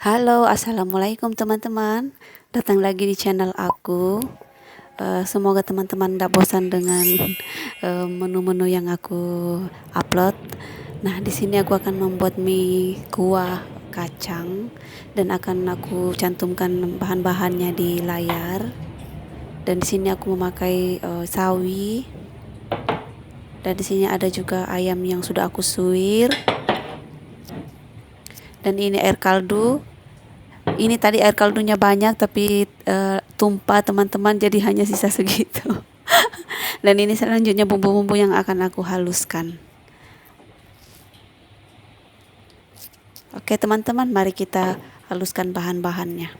Halo, assalamualaikum teman-teman. Datang lagi di channel aku. Semoga teman-teman tidak bosan dengan menu-menu yang aku upload. Nah, di sini aku akan membuat mie kuah kacang dan akan aku cantumkan bahan-bahannya di layar. Dan di sini aku memakai sawi. Dan di sini ada juga ayam yang sudah aku suwir. Dan ini air kaldu. Ini tadi air kaldunya banyak tapi tumpah teman-teman, jadi hanya sisa segitu. Dan ini selanjutnya bumbu-bumbu yang akan aku haluskan. Oke teman-teman, mari kita haluskan bahan-bahannya.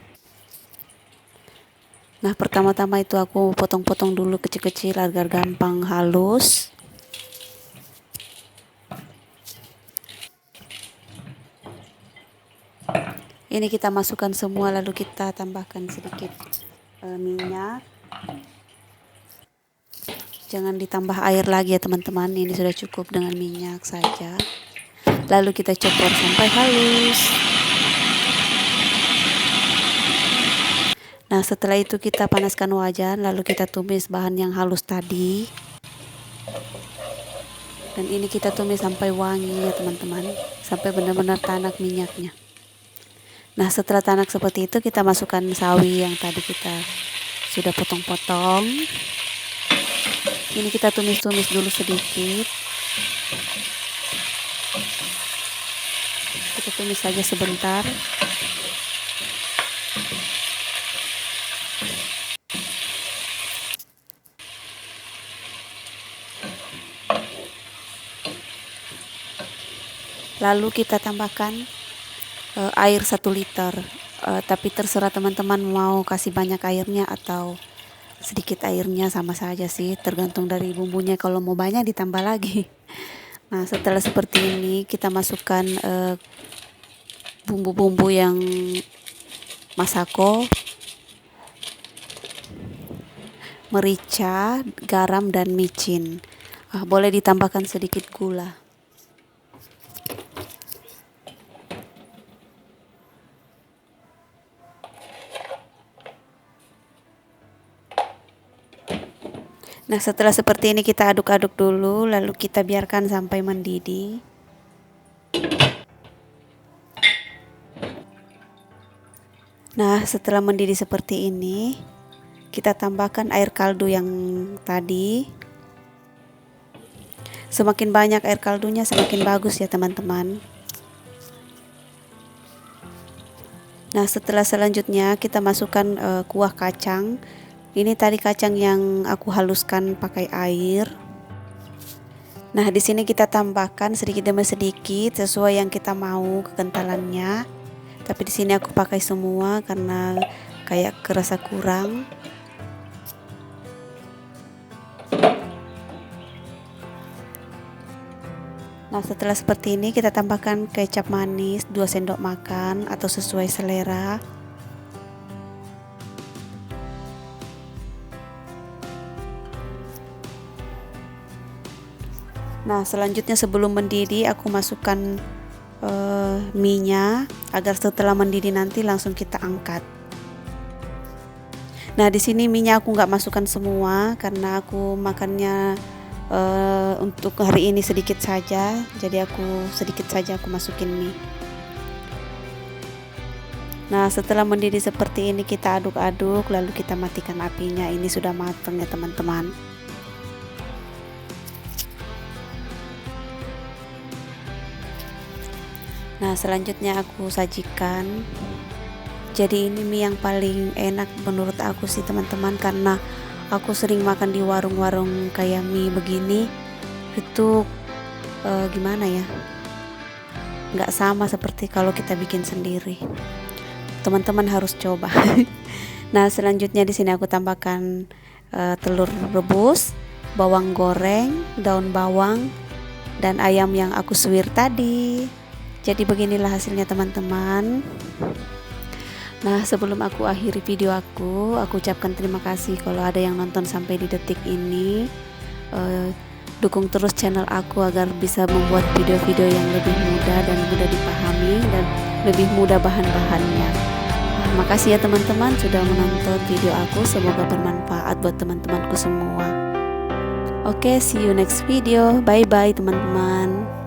Nah, pertama-tama itu aku potong-potong dulu kecil-kecil agar gampang halus. Ini kita masukkan semua, lalu kita tambahkan sedikit minyak. Jangan ditambah air lagi ya teman-teman, ini sudah cukup dengan minyak saja. Lalu kita campur sampai halus. Nah, setelah itu kita panaskan wajan, lalu kita tumis bahan yang halus tadi. Dan ini kita tumis sampai wangi ya teman-teman, sampai benar-benar tanak minyaknya. Nah, setelah tanak seperti itu kita masukkan sawi yang tadi kita sudah potong-potong. Ini kita tumis-tumis dulu sedikit. Kita tumis saja sebentar. Lalu kita tambahkan air 1 liter. Tapi terserah teman-teman mau kasih banyak airnya atau sedikit airnya, sama saja sih, tergantung dari bumbunya. Kalau mau banyak ditambah lagi. Nah, setelah seperti ini kita masukkan bumbu-bumbu yang masako, merica, garam, dan micin. Boleh ditambahkan sedikit gula. Nah, setelah seperti ini kita aduk-aduk dulu, lalu kita biarkan sampai mendidih. Nah, setelah mendidih seperti ini, kita tambahkan air kaldu yang tadi. Semakin banyak air kaldunya semakin bagus ya teman-teman. Nah, setelah selanjutnya kita masukkan kuah kacang. Ini tadi kacang yang aku haluskan pakai air. Nah, di sini kita tambahkan sedikit demi sedikit sesuai yang kita mau kekentalannya. Tapi di sini aku pakai semua karena kayak kerasa kurang. Nah, setelah seperti ini kita tambahkan kecap manis 2 sendok makan atau sesuai selera. Nah, selanjutnya sebelum mendidih aku masukkan mie-nya agar setelah mendidih nanti langsung kita angkat. Nah, di sini mie-nya aku nggak masukkan semua karena aku makannya untuk hari ini sedikit saja, jadi aku sedikit saja aku masukin mie. Nah, setelah mendidih seperti ini kita aduk-aduk, lalu kita matikan apinya. Ini sudah matang ya teman-teman. Nah, selanjutnya aku sajikan. Jadi ini mie yang paling enak menurut aku sih teman-teman, karena aku sering makan di warung-warung kayak mie begini. Itu gimana ya, nggak sama seperti kalau kita bikin sendiri. Teman-teman harus coba. Nah, selanjutnya di sini aku tambahkan telur rebus, bawang goreng, daun bawang, dan ayam yang aku suwir tadi. Jadi beginilah hasilnya teman-teman. Nah, sebelum aku akhiri video aku ucapkan terima kasih kalau ada yang nonton sampai di detik ini. dukung terus channel aku agar bisa membuat video-video yang lebih mudah dan mudah dipahami dan lebih mudah bahan-bahannya. Makasih ya teman-teman sudah menonton video aku, semoga bermanfaat buat teman-temanku semua. Oke, see you next video. Bye bye teman-teman.